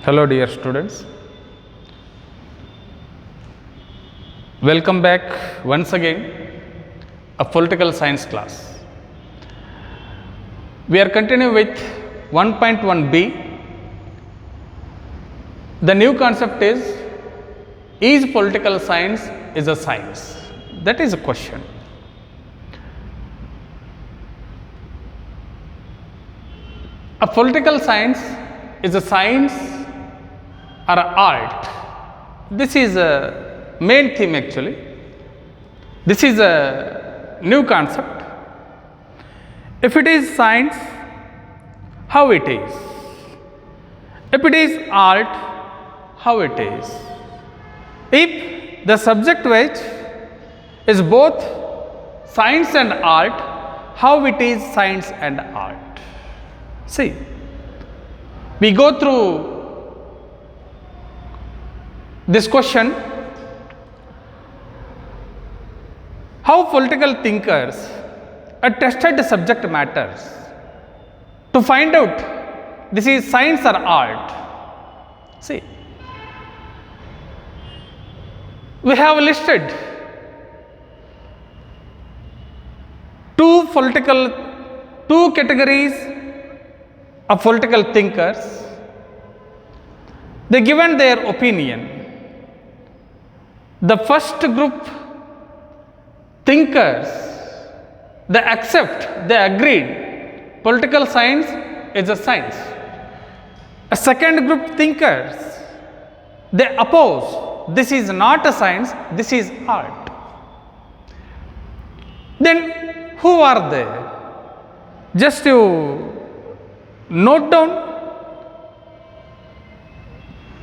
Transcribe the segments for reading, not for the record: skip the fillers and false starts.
Hello dear students, welcome back once again a political science class. We are continuing with 1.1b. The new concept is political science is a science? That is a question. A political science is a science or a art. This is a main theme actually. This is a new concept. If it is science, how it is? If it is art, how it is? If the subject which is both science and art, how it is science and art? See, we go through this question, how political thinkers tested subject matters to find out this is science or art. See, we have listed two categories of political thinkers. They given their opinion. The first group thinkers, they accept, they agreed political science is a science. A second group thinkers, they oppose, this is not a science, this is art. Then who are they? Just you note down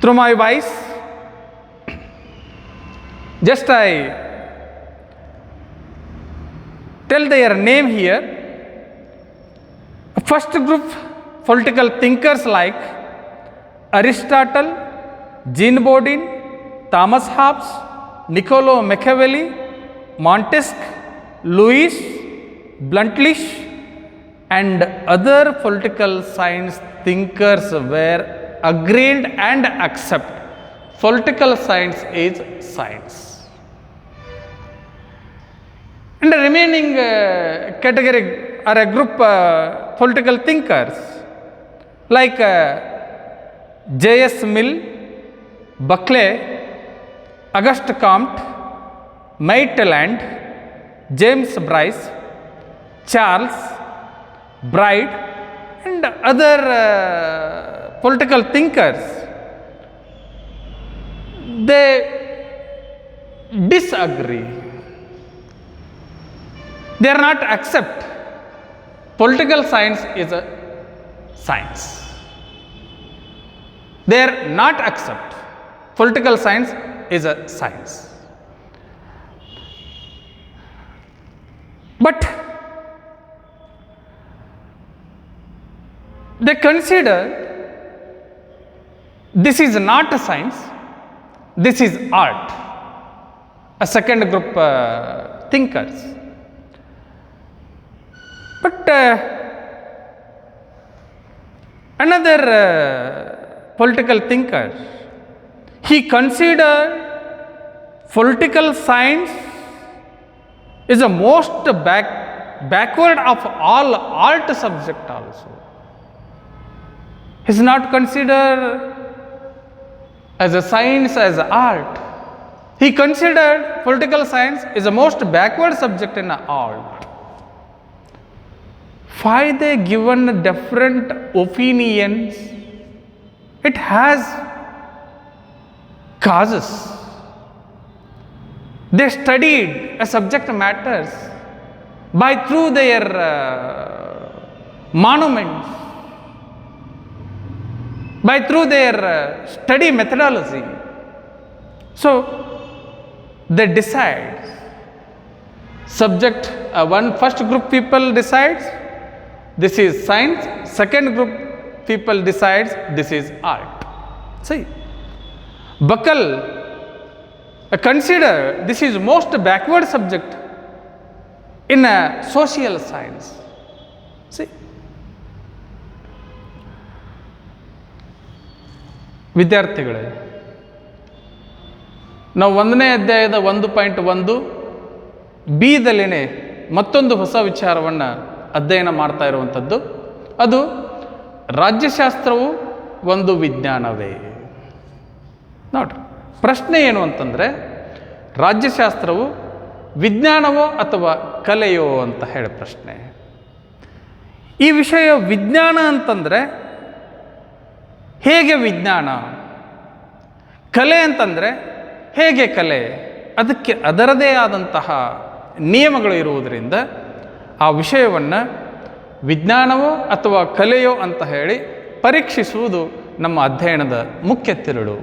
through my voice. Just I tell their name here. First group political thinkers like Aristotle, Jean Bodin, Thomas Hobbes, Niccolo Machiavelli, Montesquieu, Louis Bluntschli and other political science thinkers were agreed and accept political science is science. And the remaining category are a group political thinkers like J.S. Mill, Buckley, Auguste Comte, Maitland, James Bryce, Charles Bride and other political thinkers. They disagree. They are not accept political science is a science. They are not accept political science is a science. But they consider this is not a science, this is art. A second group thinkers. But another political thinker, he considered political science is the most backward of all art subject also. He is not considered as a science, as art. He considered political science is the most backward subject in art. Why they given different opinions? It has causes. They studied a subject matters by through their monuments, by through their study methodology. So they decide subject. First group people decides this is science. Second group people decides this is art. See, Buckle consider this is most backward subject in a social science. See, ವಿದ್ಯಾರ್ಥಿಗಳೇ, ನಾವು 1ನೇ ಅಧ್ಯಾಯದ 1.1 ಬಿದಲ್ಲಿನೇ ಮತ್ತೊಂದು ಹೊಸ ವಿಚಾರವನ್ನು ಅಧ್ಯಯನ ಮಾಡ್ತಾ ಇರುವಂಥದ್ದು. ಅದು ರಾಜ್ಯಶಾಸ್ತ್ರವು ಒಂದು ವಿಜ್ಞಾನವೇ. ನೋಡ್ರಿ, ಪ್ರಶ್ನೆ ಏನು ಅಂತಂದರೆ, ರಾಜ್ಯಶಾಸ್ತ್ರವು ವಿಜ್ಞಾನವೋ ಅಥವಾ ಕಲೆಯೋ ಅಂತ ಹೇಳಿ ಪ್ರಶ್ನೆ. ಈ ವಿಷಯ ವಿಜ್ಞಾನ ಅಂತಂದರೆ ಹೇಗೆ ವಿಜ್ಞಾನ, ಕಲೆ ಅಂತಂದರೆ ಹೇಗೆ ಕಲೆ, ಅದಕ್ಕೆ ಅದರದೇ ಆದಂತಹ ನಿಯಮಗಳು ಇರುವುದರಿಂದ ಆ ವಿಷಯವನ್ನು ವಿಜ್ಞಾನವೋ ಅಥವಾ ಕಲೆಯೋ ಅಂತ ಹೇಳಿ ಪರೀಕ್ಷಿಸುವುದು ನಮ್ಮ ಅಧ್ಯಯನದ ಮುಖ್ಯ ತಿರುಳು.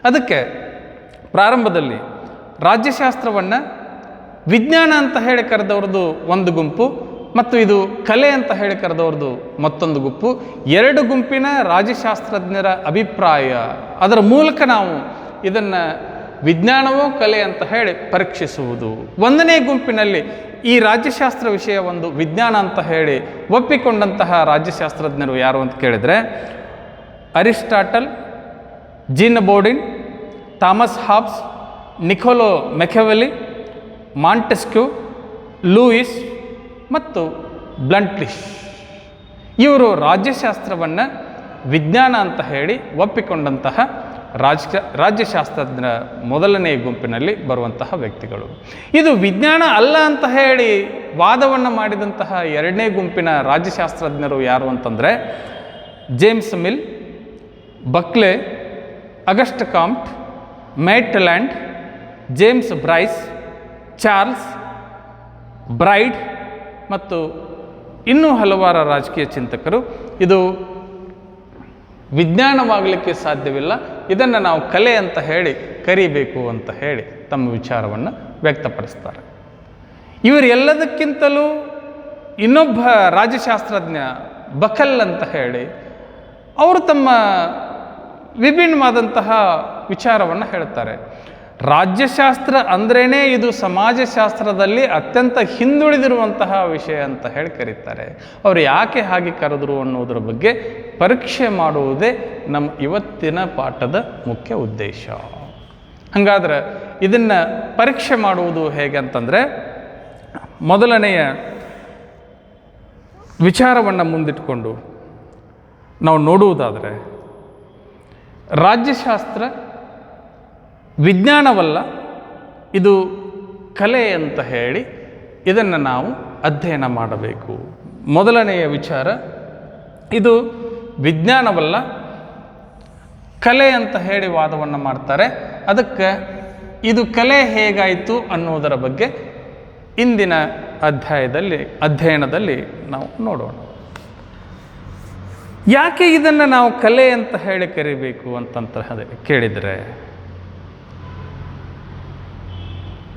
ಅದಕ್ಕೆ ಪ್ರಾರಂಭದಲ್ಲಿ ರಾಜ್ಯಶಾಸ್ತ್ರವನ್ನು ವಿಜ್ಞಾನ ಅಂತ ಹೇಳಿ ಕರೆದವ್ರದ್ದು ಒಂದು ಗುಂಪು ಮತ್ತು ಇದು ಕಲೆ ಅಂತ ಹೇಳಿ ಕರೆದವ್ರದ್ದು ಮತ್ತೊಂದು ಗುಂಪು. 2 ಗುಂಪಿನ ರಾಜ್ಯಶಾಸ್ತ್ರಜ್ಞರ ಅಭಿಪ್ರಾಯ, ಅದರ ಮೂಲಕ ನಾವು ಇದನ್ನು ವಿಜ್ಞಾನವೋ ಕಲೆ ಅಂತ ಹೇಳಿ ಪರೀಕ್ಷಿಸುವುದು. 1ನೇ ಗುಂಪಿನಲ್ಲಿ ಈ ರಾಜ್ಯಶಾಸ್ತ್ರ ವಿಷಯ ಒಂದು ವಿಜ್ಞಾನ ಅಂತ ಹೇಳಿ ಒಪ್ಪಿಕೊಂಡಂತಹ ರಾಜ್ಯಶಾಸ್ತ್ರಜ್ಞರು ಯಾರು ಅಂತ ಕೇಳಿದರೆ, Aristotle, Jean Bodin, Thomas Hobbes, Niccolo Machiavelli, Montesquieu, Louis ಮತ್ತು ಬ್ಲಂಟ್ಲಿಶ್. ಇವರು ರಾಜ್ಯಶಾಸ್ತ್ರವನ್ನು ವಿಜ್ಞಾನ ಅಂತ ಹೇಳಿ ಒಪ್ಪಿಕೊಂಡಂತಹ ರಾಜ್ಯಶಾಸ್ತ್ರಜ್ಞರ 1ನೇ ಗುಂಪಿನಲ್ಲಿ ಬರುವಂತಹ ವ್ಯಕ್ತಿಗಳು. ಇದು ವಿಜ್ಞಾನ ಅಲ್ಲ ಅಂತ ಹೇಳಿ ವಾದವನ್ನು ಮಾಡಿದಂತಹ 2ನೇ ಗುಂಪಿನ ರಾಜ್ಯಶಾಸ್ತ್ರಜ್ಞರು ಯಾರು ಅಂತಂದರೆ, James Mill, Buckle, Auguste Comte, Maitland, James Bryce, Charles Bride ಮತ್ತು ಇನ್ನೂ ಹಲವಾರು ರಾಜಕೀಯ ಚಿಂತಕರು ಇದು ವಿಜ್ಞಾನವಾಗಲಿಕ್ಕೆ ಸಾಧ್ಯವಿಲ್ಲ, ಇದನ್ನು ನಾವು ಕಲೆ ಅಂತ ಹೇಳಿ ಕರಿಬೇಕು ಅಂತ ಹೇಳಿ ತಮ್ಮ ವಿಚಾರವನ್ನು ವ್ಯಕ್ತಪಡಿಸ್ತಾರೆ. ಇವರೆಲ್ಲದಕ್ಕಿಂತಲೂ ಇನ್ನೊಬ್ಬ ರಾಜ್ಯಶಾಸ್ತ್ರಜ್ಞ ಬಕಲ್ ಅಂತ ಹೇಳಿ ಅವರು ತಮ್ಮ ವಿಭಿನ್ನವಾದಂತಹ ವಿಚಾರವನ್ನು ಹೇಳ್ತಾರೆ. ರಾಜ್ಯಶಾಸ್ತ್ರ ಅಂದ್ರೇ ಇದು ಸಮಾಜಶಾಸ್ತ್ರದಲ್ಲಿ ಅತ್ಯಂತ ಹಿಂದುಳಿದಿರುವಂತಹ ವಿಷಯ ಅಂತ ಹೇಳಿ ಕರೀತಾರೆ. ಅವರು ಯಾಕೆ ಹಾಗೆ ಕರೆದರು ಅನ್ನೋದ್ರ ಬಗ್ಗೆ ಪರೀಕ್ಷೆ ಮಾಡುವುದೇ ನಮ್ಮ ಇವತ್ತಿನ ಪಾಠದ ಮುಖ್ಯ ಉದ್ದೇಶ. ಹಾಗಾದ್ರೆ ಇದನ್ನು ಪರೀಕ್ಷೆ ಮಾಡುವುದು ಹೇಗೆ ಅಂತಂದರೆ, ಮೊದಲನೆಯ ವಿಚಾರವನ್ನು ಮುಂದಿಟ್ಕೊಂಡು ನಾವು ನೋಡುವುದಾದರೆ, ರಾಜ್ಯಶಾಸ್ತ್ರ ವಿಜ್ಞಾನವಲ್ಲ, ಇದು ಕಲೆ ಅಂತ ಹೇಳಿ ಇದನ್ನು ನಾವು ಅಧ್ಯಯನ ಮಾಡಬೇಕು. ಮೊದಲನೆಯ ವಿಚಾರ, ಇದು ವಿಜ್ಞಾನವಲ್ಲ ಕಲೆ ಅಂತ ಹೇಳಿ ವಾದವನ್ನು ಮಾಡ್ತಾರೆ. ಅದಕ್ಕೆ ಇದು ಕಲೆ ಹೇಗಾಯಿತು ಅನ್ನೋದರ ಬಗ್ಗೆ ಇಂದಿನ ಅಧ್ಯಯನದಲ್ಲಿ ನಾವು ನೋಡೋಣ. ಯಾಕೆ ಇದನ್ನು ನಾವು ಕಲೆ ಅಂತ ಹೇಳಿ ಕರಿಬೇಕು ಅಂತಂತ ಕೇಳಿದರೆ,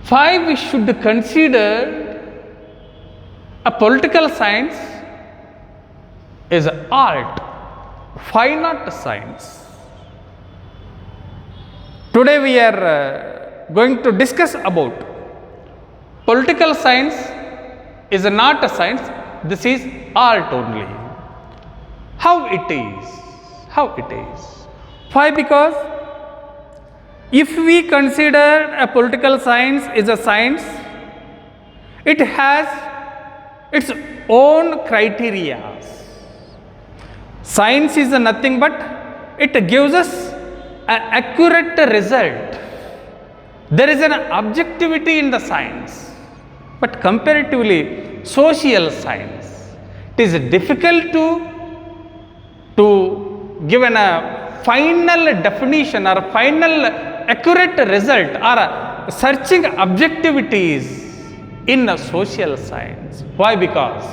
why we should consider a political science is art, why not science? Today we are going to discuss about political science is not a science, this is art only. How it is? Why? Because if we consider a political science is a science, it has its own criteria. Science is nothing but it gives us an accurate result. There is an objectivity in the science, but comparatively social science, it is difficult to give a final definition or final accurate result or searching objectivities in a social science. Why? Because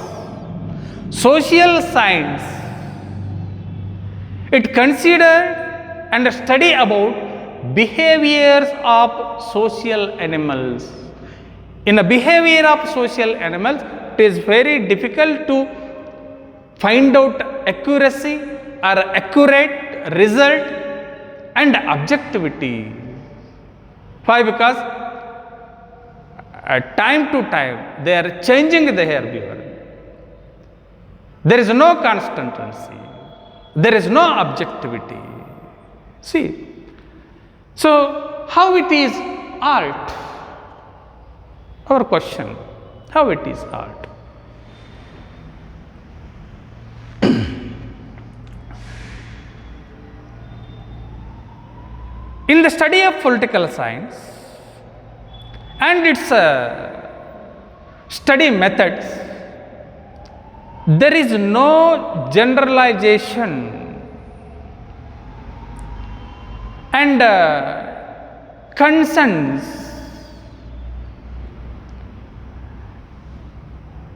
social science, it considered and study about behaviors of social animals. In the behavior of social animals, it is very difficult to find out accuracy or accurate result and objectivity. Why? Because time to time they are changing their behavior. There is no consistency, there is no objectivity. See, so how it is art? Our question, how it is art? In the study of political science and its study methods, there is no generalization and consensus.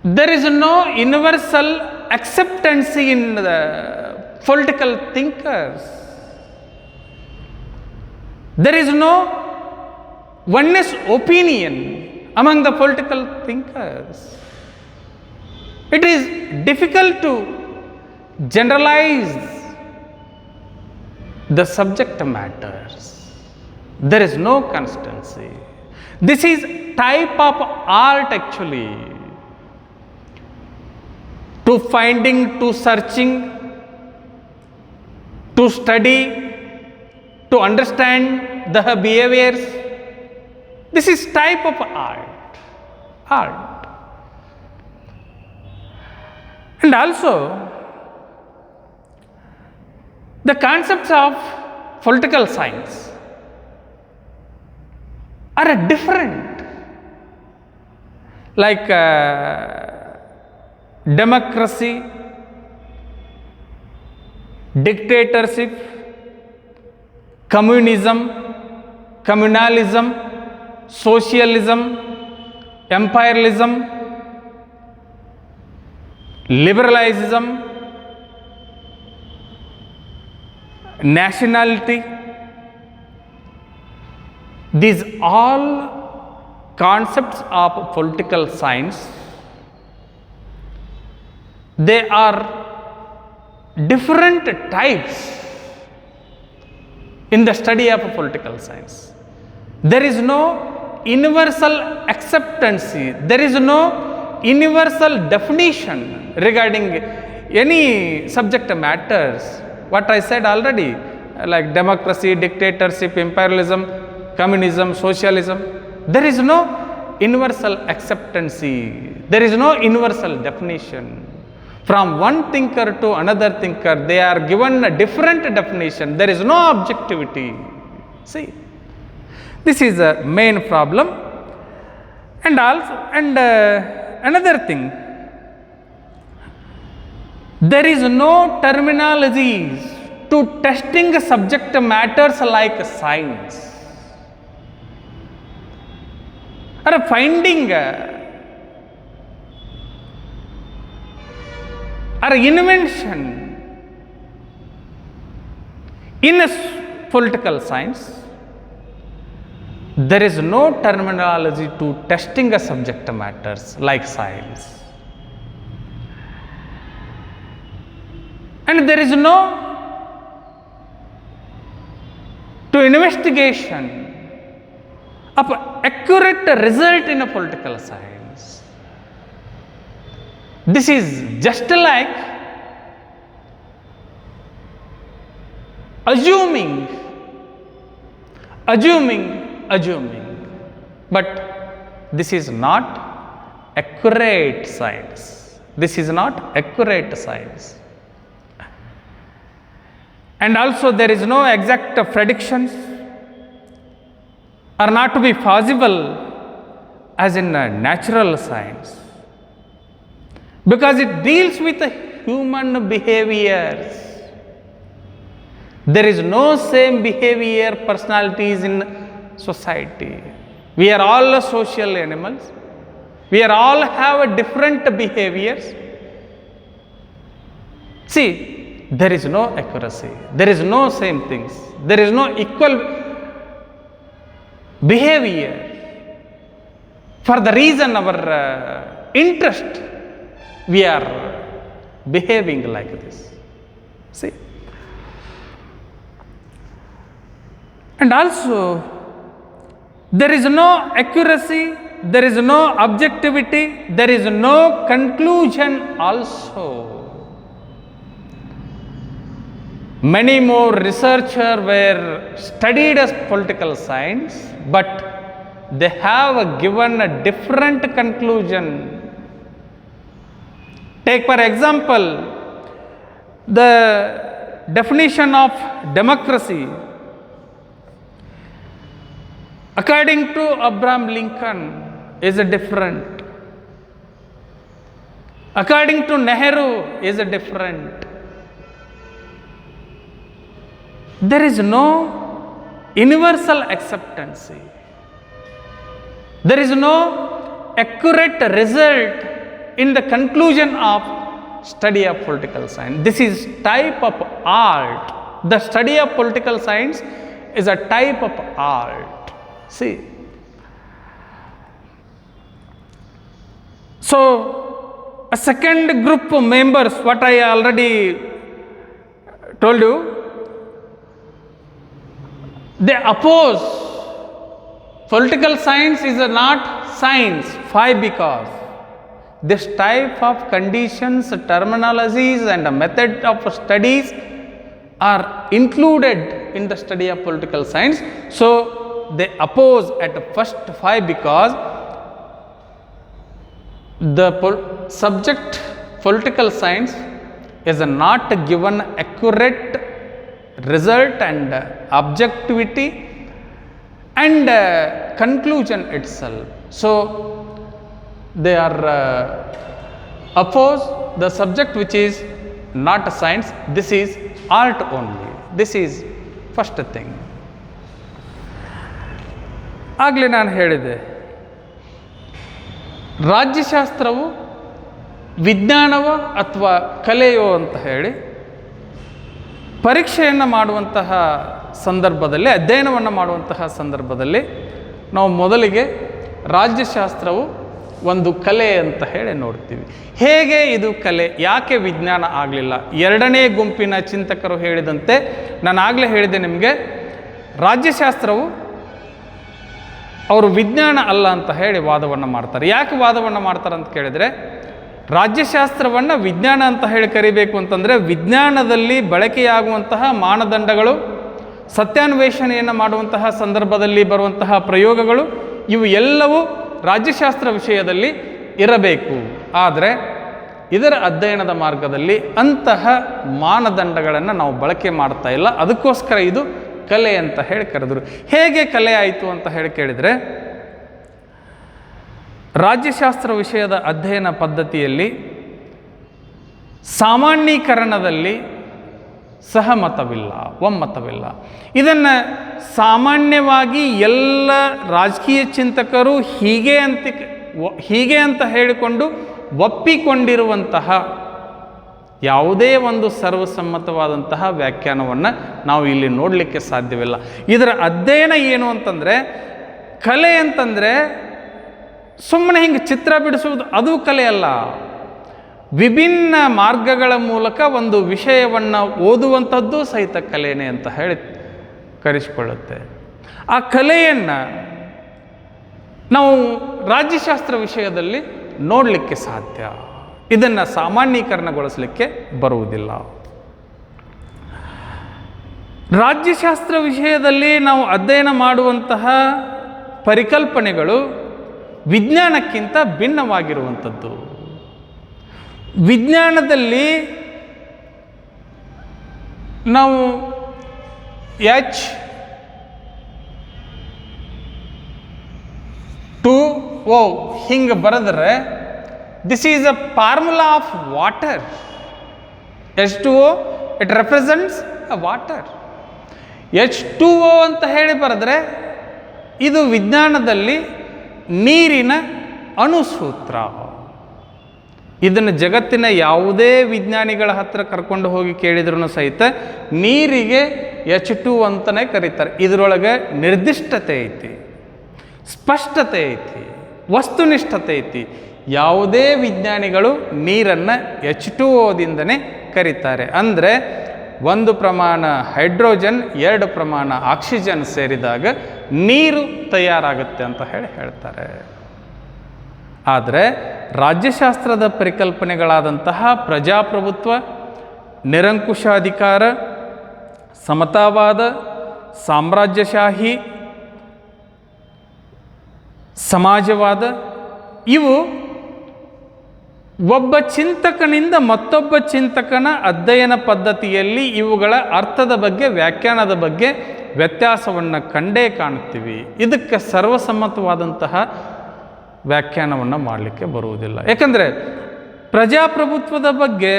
There is no universal acceptance in the political thinkers. There is no oneness opinion among the political thinkers. It is difficult to generalize the subject matters. There is no constancy. This is type of art actually. To finding, to searching, to study, to understand the behaviors. This is type of art. And also, the concepts of political science are different, like democracy, dictatorship, communism, communalism, socialism, imperialism, liberalism, nationality. These all concepts of political science, they are different types in the study of political science. There is no universal acceptance, there is no universal definition regarding any subject matters. What I said already, like democracy, dictatorship, imperialism, communism, socialism, there is no universal acceptance, there is no universal definition. From one thinker to another thinker, they are given a different definition. There is no objectivity. See, this is a main problem. And also, another thing, there is no terminologies to testing subject matters like science or finding or invention in a political science. There is no terminology to testing a subject matters like science, and there is no to investigation of accurate result in a political science. This is just like assuming, but this is not accurate science. This is not accurate science. And also there is no exact predictions are not to be possible as in natural science, because it deals with human behaviors. There is no same behavior personalities in society. We are all social animals. We are all have different behaviors. See, there is no accuracy. There is no same things. There is no equal behavior. For the reason our interest, we are behaving like this. See. And also, there is no accuracy, there is no objectivity, there is no conclusion also. Many more researchers were studied as political science, but they have given a different conclusion. Take for example, the definition of democracy. According to Abraham Lincoln is different. According to Nehru is different. There is no universal acceptance. There is no accurate result in the conclusion of study of political science. This is type of art. The study of political science is a type of art. See. So, a second group of members, what I already told you, they oppose political science is not science. Why? Because this type of conditions, terminologies and method of studies are included in the study of political science. So, they oppose at first. Why? Because the subject political science is not given accurate result and objectivity and conclusion itself. So, they are oppose the subject which is not a science. This is art only. This is first thing. ಆಗಲೇ ನಾನು ಹೇಳಿದೆ, ರಾಜ್ಯಶಾಸ್ತ್ರವು ವಿಜ್ಞಾನವೋ ಅಥವಾ ಕಲೆಯೋ ಅಂತ ಹೇಳಿ ಪರೀಕ್ಷೆಯನ್ನು ಮಾಡುವಂತಹ ಸಂದರ್ಭದಲ್ಲಿ, ಅಧ್ಯಯನವನ್ನು ಮಾಡುವಂತಹ ಸಂದರ್ಭದಲ್ಲಿ ನಾವು ಮೊದಲಿಗೆ ರಾಜ್ಯಶಾಸ್ತ್ರವು ಒಂದು ಕಲೆ ಅಂತ ಹೇಳಿ ನೋಡ್ತೀವಿ. ಹೇಗೆ ಇದು ಕಲೆ, ಯಾಕೆ ವಿಜ್ಞಾನ ಆಗಲಿಲ್ಲ? ಎರಡನೇ ಗುಂಪಿನ ಚಿಂತಕರು ಹೇಳಿದಂತೆ, ನಾನು ಆಗಲೇ ಹೇಳಿದೆ ನಿಮಗೆ, ರಾಜ್ಯಶಾಸ್ತ್ರವು ಅವರು ವಿಜ್ಞಾನ ಅಲ್ಲ ಅಂತ ಹೇಳಿ ವಾದವನ್ನು ಮಾಡ್ತಾರೆ. ಯಾಕೆ ವಾದವನ್ನು ಮಾಡ್ತಾರೆ ಅಂತ ಕೇಳಿದರೆ, ರಾಜ್ಯಶಾಸ್ತ್ರವನ್ನು ವಿಜ್ಞಾನ ಅಂತ ಹೇಳಿ ಕರಿಬೇಕು ಅಂತಂದರೆ ವಿಜ್ಞಾನದಲ್ಲಿ ಬಳಕೆಯಾಗುವಂತಹ ಮಾನದಂಡಗಳು, ಸತ್ಯಾನ್ವೇಷಣೆಯನ್ನು ಮಾಡುವಂತಹ ಸಂದರ್ಭದಲ್ಲಿ ಬರುವಂತಹ ಪ್ರಯೋಗಗಳು, ಇವು ಎಲ್ಲವೂ ರಾಜ್ಯಶಾಸ್ತ್ರ ವಿಷಯದಲ್ಲಿ ಇರಬೇಕು. ಆದರೆ ಇದರ ಅಧ್ಯಯನದ ಮಾರ್ಗದಲ್ಲಿ ಅಂತಹ ಮಾನದಂಡಗಳನ್ನು ನಾವು ಬಳಕೆ ಮಾಡ್ತಾ ಇಲ್ಲ. ಅದಕ್ಕೋಸ್ಕರ ಇದು ಕಲೆ ಅಂತ ಹೇಳಿ ಕರೆದರು. ಹೇಗೆ ಕಲೆ ಆಯಿತು ಅಂತ ಹೇಳಿ ಕೇಳಿದರೆ, ರಾಜ್ಯಶಾಸ್ತ್ರ ವಿಷಯದ ಅಧ್ಯಯನ ಪದ್ಧತಿಯಲ್ಲಿ ಸಾಮಾನ್ಯೀಕರಣದಲ್ಲಿ ಸಹಮತವಿಲ್ಲ, ಒಮ್ಮತವಿಲ್ಲ. ಇದನ್ನು ಸಾಮಾನ್ಯವಾಗಿ ಎಲ್ಲ ರಾಜಕೀಯ ಚಿಂತಕರು ಹೀಗೆ ಅಂತ ಹೇಳಿಕೊಂಡು ಒಪ್ಪಿಕೊಂಡಿರುವಂತಹ ಯಾವುದೇ ಒಂದು ಸರ್ವಸಮ್ಮತವಾದಂತಹ ವ್ಯಾಖ್ಯಾನವನ್ನು ನಾವು ಇಲ್ಲಿ ನೋಡಲಿಕ್ಕೆ ಸಾಧ್ಯವಿಲ್ಲ. ಇದರ ಅಧ್ಯಯನ ಏನು ಅಂತಂದರೆ, ಕಲೆ ಅಂತಂದರೆ ಸುಮ್ಮನೆ ಹಿಂಗೆ ಚಿತ್ರ ಬಿಡಿಸುವುದು ಅದು ಕಲೆ ಅಲ್ಲ. ವಿಭಿನ್ನ ಮಾರ್ಗಗಳ ಮೂಲಕ ಒಂದು ವಿಷಯವನ್ನು ಓದುವಂಥದ್ದು ಸಹಿತ ಕಲೆನೇ ಅಂತ ಹೇಳಿ ಕರೆಸಿಕೊಳ್ಳುತ್ತೆ. ಆ ಕಲೆಯನ್ನು ನಾವು ರಾಜ್ಯಶಾಸ್ತ್ರ ವಿಷಯದಲ್ಲಿ ನೋಡಲಿಕ್ಕೆ ಸಾಧ್ಯ. ಇದನ್ನು ಸಾಮಾನ್ಯೀಕರಣಗೊಳಿಸಲಿಕ್ಕೆ ಬರುವುದಿಲ್ಲ. ರಾಜ್ಯಶಾಸ್ತ್ರ ವಿಷಯದಲ್ಲಿ ನಾವು ಅಧ್ಯಯನ ಮಾಡುವಂತಹ ಪರಿಕಲ್ಪನೆಗಳು ವಿಜ್ಞಾನಕ್ಕಿಂತ ಭಿನ್ನವಾಗಿರುವಂಥದ್ದು. ವಿಜ್ಞಾನದಲ್ಲಿ ನಾವು H2O ಹಿಂಗೆ ಬರೆದರೆ this is a formula of water. H2O it represents a water. H2O ಅಂತ ಹೇಳಿ ಬರೆದ್ರೆ ಇದು ವಿಜ್ಞಾನದಲ್ಲಿ ನೀರಿನ ಅಣುಸೂತ್ರ. ಇದನ್ನು ಜಗತ್ತಿನ ಯಾವುದೇ ವಿಜ್ಞಾನಿಗಳ ಹತ್ರ ಕರ್ಕೊಂಡು ಹೋಗಿ ಕೇಳಿದ್ರೂ ಸಹಿತ ನೀರಿಗೆ H2 ಅಂತಲೇ ಕರೀತಾರೆ. ಇದರೊಳಗೆ ನಿರ್ದಿಷ್ಟತೆ ಐತಿ, ಸ್ಪಷ್ಟತೆ ಐತಿ, ವಸ್ತುನಿಷ್ಠತೆ ಐತಿ. ಯಾವುದೇ ವಿಜ್ಞಾನಿಗಳು ನೀರನ್ನು H2Oದಿಂದನೇ ಕರೀತಾರೆ. ಅಂದರೆ ಒಂದು ಪ್ರಮಾಣ ಹೈಡ್ರೋಜನ್, 2 ಪ್ರಮಾಣ ಆಕ್ಸಿಜನ್ ಸೇರಿದಾಗ ನೀರು ತಯಾರಾಗುತ್ತೆ ಅಂತ ಹೇಳ್ತಾರೆ. ಆದರೆ ರಾಜ್ಯಶಾಸ್ತ್ರದ ಪರಿಕಲ್ಪನೆಗಳಾದಂತಹ ಪ್ರಜಾಪ್ರಭುತ್ವ, ನಿರಂಕುಶಾಧಿಕಾರ, ಸಮತಾವಾದ, ಸಾಮ್ರಾಜ್ಯಶಾಹಿ, ಸಮಾಜವಾದ, ಇವು ಒಬ್ಬ ಚಿಂತಕನಿಂದ ಮತ್ತೊಬ್ಬ ಚಿಂತಕನ ಅಧ್ಯಯನ ಪದ್ಧತಿಯಲ್ಲಿ ಇವುಗಳ ಅರ್ಥದ ಬಗ್ಗೆ, ವ್ಯಾಖ್ಯಾನದ ಬಗ್ಗೆ ವ್ಯತ್ಯಾಸವನ್ನು ಕಂಡೇ ಕಾಣುತ್ತೀವಿ. ಇದಕ್ಕೆ ಸರ್ವಸಮ್ಮತವಾದಂತಹ ವ್ಯಾಖ್ಯಾನವನ್ನು ಮಾಡಲಿಕ್ಕೆ ಬರುವುದಿಲ್ಲ. ಯಾಕಂದರೆ ಪ್ರಜಾಪ್ರಭುತ್ವದ ಬಗ್ಗೆ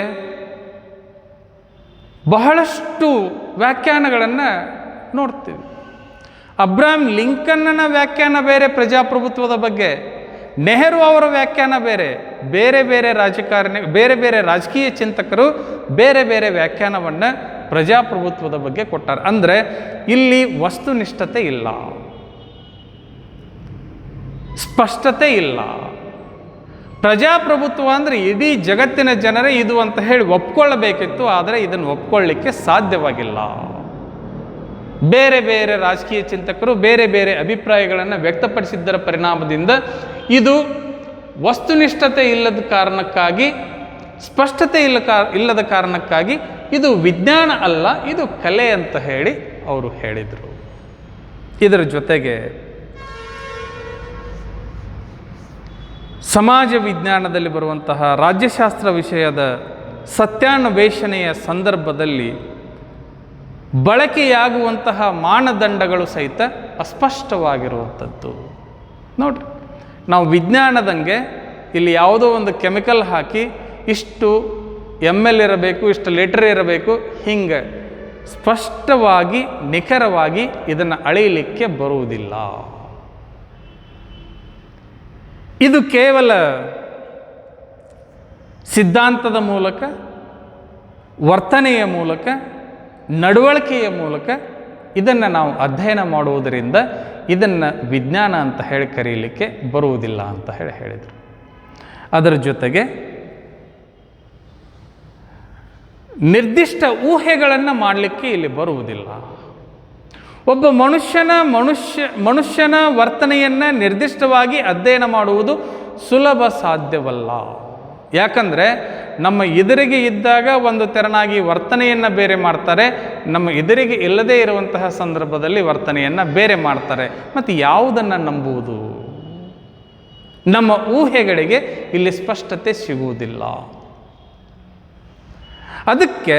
ಬಹಳಷ್ಟು ವ್ಯಾಖ್ಯಾನಗಳನ್ನು ನೋಡ್ತೀವಿ. ಅಬ್ರಹಾಂ ಲಿಂಕನ್ನ ವ್ಯಾಖ್ಯಾನ ಬೇರೆ ಪ್ರಜಾಪ್ರಭುತ್ವದ ಬಗ್ಗೆ, ನೆಹರು ಅವರ ವ್ಯಾಖ್ಯಾನ ಬೇರೆ, ಬೇರೆ ಬೇರೆ ಬೇರೆ ಬೇರೆ ರಾಜಕೀಯ ಚಿಂತಕರು ಬೇರೆ ಬೇರೆ ವ್ಯಾಖ್ಯಾನವನ್ನು ಪ್ರಜಾಪ್ರಭುತ್ವದ ಬಗ್ಗೆ ಕೊಟ್ಟಾರೆ. ಅಂದರೆ ಇಲ್ಲಿ ವಸ್ತುನಿಷ್ಠತೆ ಇಲ್ಲ, ಸ್ಪಷ್ಟತೆ ಇಲ್ಲ. ಪ್ರಜಾಪ್ರಭುತ್ವ ಅಂದರೆ ಇಡೀ ಜಗತ್ತಿನ ಜನರೇ ಇದು ಅಂತ ಹೇಳಿ ಒಪ್ಕೊಳ್ಳಬೇಕಿತ್ತು, ಆದರೆ ಇದನ್ನು ಒಪ್ಕೊಳ್ಳಿಕ್ಕೆ ಸಾಧ್ಯವಾಗಿಲ್ಲ. ಬೇರೆ ಬೇರೆ ರಾಜಕೀಯ ಚಿಂತಕರು ಬೇರೆ ಬೇರೆ ಅಭಿಪ್ರಾಯಗಳನ್ನು ವ್ಯಕ್ತಪಡಿಸಿದ್ದರ ಪರಿಣಾಮದಿಂದ ಇದು ವಸ್ತುನಿಷ್ಠತೆ ಇಲ್ಲದ ಕಾರಣಕ್ಕಾಗಿ, ಸ್ಪಷ್ಟತೆ ಇಲ್ಲದ ಕಾರಣಕ್ಕಾಗಿ ಇದು ವಿಜ್ಞಾನ ಅಲ್ಲ, ಇದು ಕಲೆ ಅಂತ ಹೇಳಿ ಅವರು ಹೇಳಿದರು. ಇದರ ಜೊತೆಗೆ ಸಮಾಜ ವಿಜ್ಞಾನದಲ್ಲಿ ಬರುವಂತಹ ರಾಜ್ಯಶಾಸ್ತ್ರ ವಿಷಯದ ಸತ್ಯಾನ್ವೇಷಣೆಯ ಸಂದರ್ಭದಲ್ಲಿ ಬಳಕೆಯಾಗುವಂತಹ ಮಾನದಂಡಗಳು ಸಹಿತ ಅಸ್ಪಷ್ಟವಾಗಿರುವಂಥದ್ದು. ನೋಡ್ರಿ, ನಾವು ವಿಜ್ಞಾನದಂಗೆ ಇಲ್ಲಿ ಯಾವುದೋ ಒಂದು ಕೆಮಿಕಲ್ ಹಾಕಿ ಇಷ್ಟು ml ಇರಬೇಕು, ಇಷ್ಟು ಲೀಟರ್ ಇರಬೇಕು, ಹಿಂಗೆ ಸ್ಪಷ್ಟವಾಗಿ ನಿಖರವಾಗಿ ಇದನ್ನು ಅಳೆಯಲಿಕ್ಕೆ ಬರುವುದಿಲ್ಲ. ಇದು ಕೇವಲ ಸಿದ್ಧಾಂತದ ಮೂಲಕ, ವರ್ತನೆಯ ಮೂಲಕ, ನಡವಳಿಕೆಯ ಮೂಲಕ ಇದನ್ನು ನಾವು ಅಧ್ಯಯನ ಮಾಡುವುದರಿಂದ ಇದನ್ನು ವಿಜ್ಞಾನ ಅಂತ ಹೇಳಿ ಕರೀಲಿಕ್ಕೆ ಬರುವುದಿಲ್ಲ ಅಂತ ಹೇಳಿದರು. ಅದರ ಜೊತೆಗೆ ನಿರ್ದಿಷ್ಟ ಊಹೆಗಳನ್ನು ಮಾಡಲಿಕ್ಕೆ ಇಲ್ಲಿ ಬರುವುದಿಲ್ಲ. ಒಬ್ಬ ಮನುಷ್ಯನ ವರ್ತನೆಯನ್ನು ನಿರ್ದಿಷ್ಟವಾಗಿ ಅಧ್ಯಯನ ಮಾಡುವುದು ಸುಲಭ ಸಾಧ್ಯವಲ್ಲ. ಯಾಕಂದರೆ ನಮ್ಮ ಎದುರಿಗೆ ಇದ್ದಾಗ ಒಂದು ತೆರನಾಗಿ ವರ್ತನೆಯನ್ನು ಬೇರೆ ಮಾಡ್ತಾರೆ, ನಮ್ಮ ಎದುರಿಗೆ ಇಲ್ಲದೇ ಇರುವಂತಹ ಸಂದರ್ಭದಲ್ಲಿ ವರ್ತನೆಯನ್ನು ಬೇರೆ ಮಾಡ್ತಾರೆ. ಮತ್ತು ಯಾವುದನ್ನು ನಂಬುವುದು? ನಮ್ಮ ಊಹೆಗಳಿಗೆ ಇಲ್ಲಿ ಸ್ಪಷ್ಟತೆ ಸಿಗುವುದಿಲ್ಲ. ಅದಕ್ಕೆ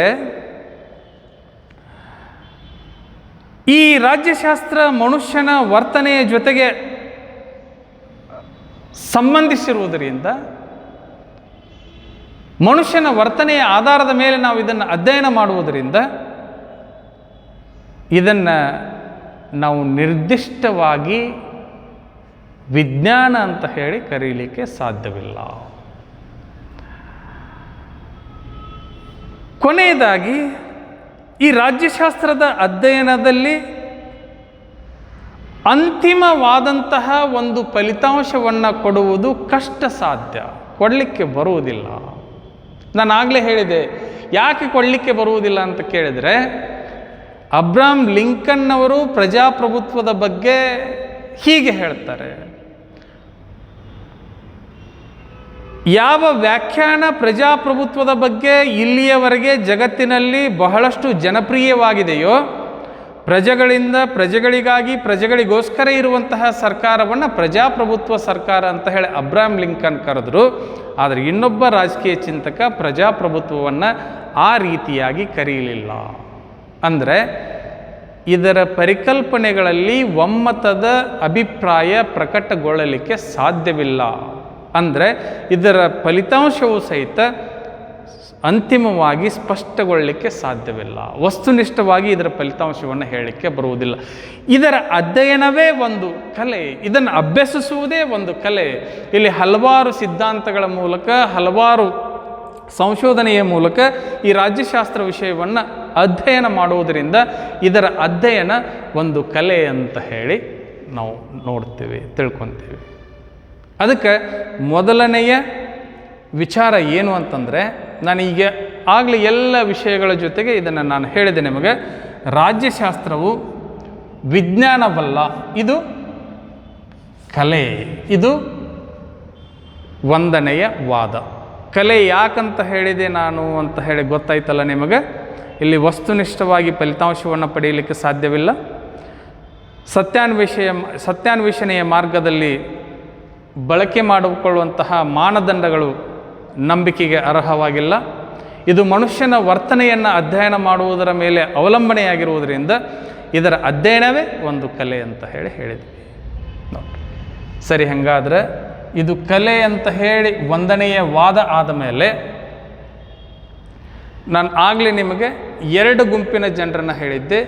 ಈ ರಾಜ್ಯಶಾಸ್ತ್ರ ಮನುಷ್ಯನ ವರ್ತನೆಯ ಜೊತೆಗೆ ಸಂಬಂಧಿಸಿರುವುದರಿಂದ ಮನುಷ್ಯನ ವರ್ತನೆಯ ಆಧಾರದ ಮೇಲೆ ನಾವು ಇದನ್ನು ಅಧ್ಯಯನ ಮಾಡುವುದರಿಂದ ಇದನ್ನು ನಾವು ನಿರ್ದಿಷ್ಟವಾಗಿ ವಿಜ್ಞಾನ ಅಂತ ಹೇಳಿ ಕರೀಲಿಕ್ಕೆ ಸಾಧ್ಯವಿಲ್ಲ. ಕೊನೆಯದಾಗಿ ಈ ರಾಜ್ಯಶಾಸ್ತ್ರದ ಅಧ್ಯಯನದಲ್ಲಿ ಅಂತಿಮವಾದಂತಹ ಒಂದು ಫಲಿತಾಂಶವನ್ನು ಕೊಡುವುದು ಕಷ್ಟ ಸಾಧ್ಯ, ಕೊಡಲಿಕ್ಕೆ ಬರುವುದಿಲ್ಲ. ನಾನು ಆಗಲೇ ಹೇಳಿದೆ, ಯಾಕೆ ಕೊಡಲಿಕ್ಕೆ ಬರುವುದಿಲ್ಲ ಅಂತ ಕೇಳಿದರೆ, ಅಬ್ರಹಾಂ ಲಿಂಕನ್ ಅವರು ಪ್ರಜಾಪ್ರಭುತ್ವದ ಬಗ್ಗೆ ಹೀಗೆ ಹೇಳ್ತಾರೆ, ಯಾವ ವ್ಯಾಖ್ಯಾನ ಪ್ರಜಾಪ್ರಭುತ್ವದ ಬಗ್ಗೆ ಇಲ್ಲಿಯವರೆಗೆ ಜಗತ್ತಿನಲ್ಲಿ ಬಹಳಷ್ಟು ಜನಪ್ರಿಯವಾಗಿದೆಯೋ, ಪ್ರಜೆಗಳಿಂದ ಪ್ರಜೆಗಳಿಗಾಗಿ ಪ್ರಜೆಗಳಿಗೋಸ್ಕರ ಇರುವಂತಹ ಸರ್ಕಾರವನ್ನು ಪ್ರಜಾಪ್ರಭುತ್ವ ಸರ್ಕಾರ ಅಂತ ಹೇಳಿ ಅಬ್ರಹಾಂ ಲಿಂಕನ್ ಕರೆದರು. ಆದರೆ ಇನ್ನೊಬ್ಬ ರಾಜಕೀಯ ಚಿಂತಕ ಪ್ರಜಾಪ್ರಭುತ್ವವನ್ನು ಆ ರೀತಿಯಾಗಿ ಕರೆಯಲಿಲ್ಲ. ಅಂದರೆ ಇದರ ಪರಿಕಲ್ಪನೆಗಳಲ್ಲಿ ಒಮ್ಮತದ ಅಭಿಪ್ರಾಯ ಪ್ರಕಟಗೊಳ್ಳಲಿಕ್ಕೆ ಸಾಧ್ಯವಿಲ್ಲ. ಅಂದರೆ ಇದರ ಫಲಿತಾಂಶವೂ ಸಹಿತ ಅಂತಿಮವಾಗಿ ಸ್ಪಷ್ಟಗೊಳ್ಳಲಿಕ್ಕೆ ಸಾಧ್ಯವಿಲ್ಲ. ವಸ್ತುನಿಷ್ಠವಾಗಿ ಇದರ ಫಲಿತಾಂಶವನ್ನು ಹೇಳಲಿಕ್ಕೆ ಬರುವುದಿಲ್ಲ. ಇದರ ಅಧ್ಯಯನವೇ ಒಂದು ಕಲೆ, ಇದನ್ನು ಅಭ್ಯಸಿಸುವುದೇ ಒಂದು ಕಲೆ. ಇಲ್ಲಿ ಹಲವಾರು ಸಿದ್ಧಾಂತಗಳ ಮೂಲಕ, ಹಲವಾರು ಸಂಶೋಧನೆಯ ಮೂಲಕ ಈ ರಾಜ್ಯಶಾಸ್ತ್ರ ವಿಷಯವನ್ನು ಅಧ್ಯಯನ ಮಾಡುವುದರಿಂದ ಇದರ ಅಧ್ಯಯನ ಒಂದು ಕಲೆ ಅಂತ ಹೇಳಿ ನಾವು ನೋಡ್ತೀವಿ, ತಿಳ್ಕೊತೀವಿ. ಅದಕ್ಕೆ ಮೊದಲನೆಯ ವಿಚಾರ ಏನು ಅಂತಂದರೆ, ನಾನೀಗ ಆಗಲೇ ಎಲ್ಲ ವಿಷಯಗಳ ಜೊತೆಗೆ ಇದನ್ನು ನಾನು ಹೇಳಿದೆ ನಿಮಗೆ, ರಾಜ್ಯಶಾಸ್ತ್ರವು ವಿಜ್ಞಾನವಲ್ಲ, ಇದು ಕಲೆ. ಇದು ಒಂದನೆಯ ವಾದ. ಕಲೆ ಯಾಕಂತ ಹೇಳಿದೆ ನಾನು ಅಂತ ಹೇಳಿ ಗೊತ್ತಾಯ್ತಲ್ಲ ನಿಮಗೆ. ಇಲ್ಲಿ ವಸ್ತುನಿಷ್ಠವಾಗಿ ಫಲಿತಾಂಶವನ್ನು ಪಡೆಯಲಿಕ್ಕೆ ಸಾಧ್ಯವಿಲ್ಲ. ಸತ್ಯಾನ್ವೇಷಣೆಯ ಮಾರ್ಗದಲ್ಲಿ ಬಳಕೆ ಮಾಡಿಕೊಳ್ಳುವಂತಹ ಮಾನದಂಡಗಳು ನಂಬಿಕೆಗೆ ಅರ್ಹವಾಗಿಲ್ಲ. ಇದು ಮನುಷ್ಯನ ವರ್ತನೆಯನ್ನು ಅಧ್ಯಯನ ಮಾಡುವುದರ ಮೇಲೆ ಅವಲಂಬನೆಯಾಗಿರುವುದರಿಂದ ಇದರ ಅಧ್ಯಯನವೇ ಒಂದು ಕಲೆ ಅಂತ ಹೇಳಿದ್ವಿ. ನೋಡಿ ಸರಿ, ಹಾಗಾದರೆ ಇದು ಕಲೆ ಅಂತ ಹೇಳಿ ಒಂದನೆಯ ವಾದ ಆದ ಮೇಲೆ ನಾನು ಆಗಲೇ ನಿಮಗೆ 2 ಗುಂಪಿನ ಜನರನ್ನು ಹೇಳಿದ್ದೆ.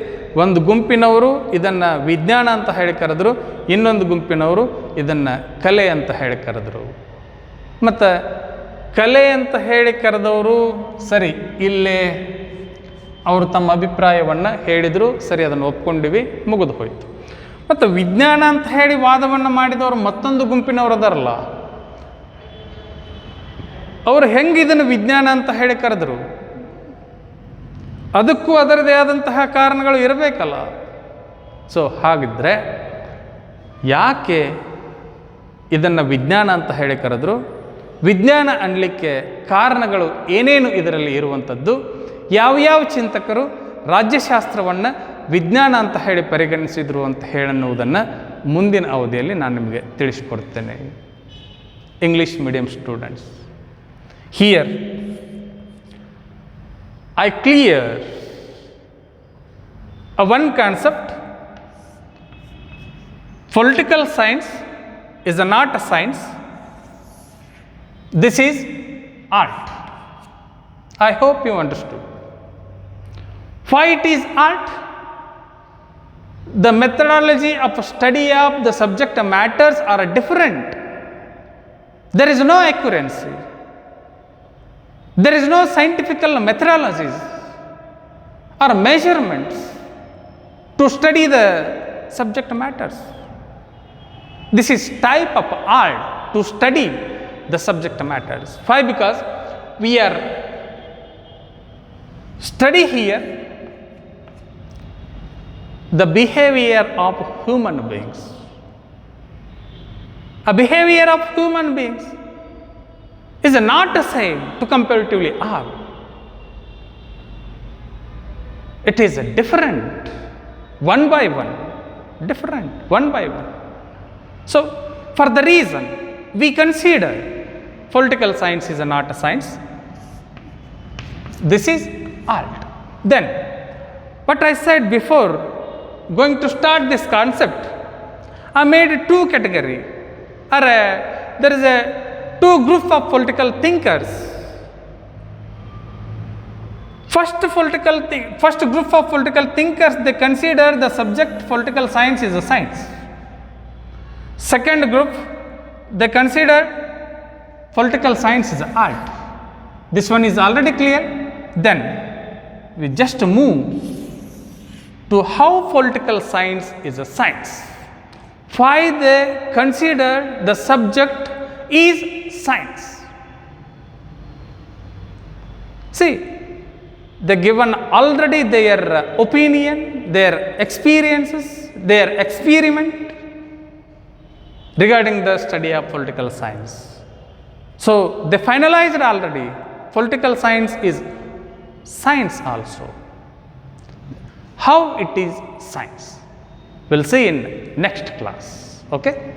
ಒಂದು ಗುಂಪಿನವರು ಇದನ್ನು ವಿಜ್ಞಾನ ಅಂತ ಹೇಳಿ ಕರೆದ್ರು, ಇನ್ನೊಂದು ಗುಂಪಿನವರು ಇದನ್ನು ಕಲೆ ಅಂತ ಹೇಳಿ ಕರೆದ್ರು. ಮತ್ತು ಕಲೆ ಅಂತ ಹೇಳಿ ಕರೆದವರು ಸರಿ, ಇಲ್ಲೇ ಅವರು ತಮ್ಮ ಅಭಿಪ್ರಾಯವನ್ನು ಹೇಳಿದರು, ಸರಿ ಅದನ್ನು ಒಪ್ಕೊಂಡಿವಿ, ಮುಗಿದು ಹೋಯಿತು. ಮತ್ತು ವಿಜ್ಞಾನ ಅಂತ ಹೇಳಿ ವಾದವನ್ನು ಮಾಡಿದವರು ಮತ್ತೊಂದು ಗುಂಪಿನವರು ಅದಾರಲ್ಲ, ಅವರು ಹೆಂಗೆ ಇದನ್ನು ವಿಜ್ಞಾನ ಅಂತ ಹೇಳಿ ಕರೆದರು? ಅದಕ್ಕೂ ಅದರದೇ ಆದಂತಹ ಕಾರಣಗಳು ಇರಬೇಕಲ್ಲ. ಸೊ ಹಾಗಿದ್ದರೆ ಯಾಕೆ ಇದನ್ನು ವಿಜ್ಞಾನ ಅಂತ ಹೇಳಿ ಕರೆದ್ರು? ವಿಜ್ಞಾನ ಅನ್ನಲಿಕ್ಕೆ ಕಾರಣಗಳು ಏನೇನು ಇದರಲ್ಲಿ ಇರುವಂಥದ್ದು, ಯಾವ್ಯಾವ ಚಿಂತಕರು ರಾಜ್ಯಶಾಸ್ತ್ರವನ್ನು ವಿಜ್ಞಾನ ಅಂತ ಹೇಳಿ ಪರಿಗಣಿಸಿದರು ಅಂತ ಹೇಳನ್ನುವುದನ್ನು ಮುಂದಿನ ಅವಧಿಯಲ್ಲಿ ನಾನು ನಿಮಗೆ ತಿಳಿಸಿಕೊಡ್ತೇನೆ. English medium students, here I clear one concept. Political science is not a science. This is art. I hope you understood. Why it is art? The methodology of study of the subject matters are different. There is no accuracy. There is no scientific methodologies or measurements to study the subject matters. This is type of art to study the subject matters. Why? Because we are study here the behavior of human beings. A behavior of human beings is not the same to comparatively all. It is different, one by one, different, one by one. So, for the reason we consider political science is not a science, this is art. Then, what I said before, going to start this concept, I made 2 categories. There is a 2 groups of political thinkers. First group of political thinkers, they consider the subject political science is a science. Second group, they consider political science is art. This one is already clear. Then we just move to how political science is a science. Why they consider the subject is science. See, they given already their opinion, their experiences, their experiment regarding the study of political science. So they finalized already political science is science also. How it is science? We'll see in next class. Okay.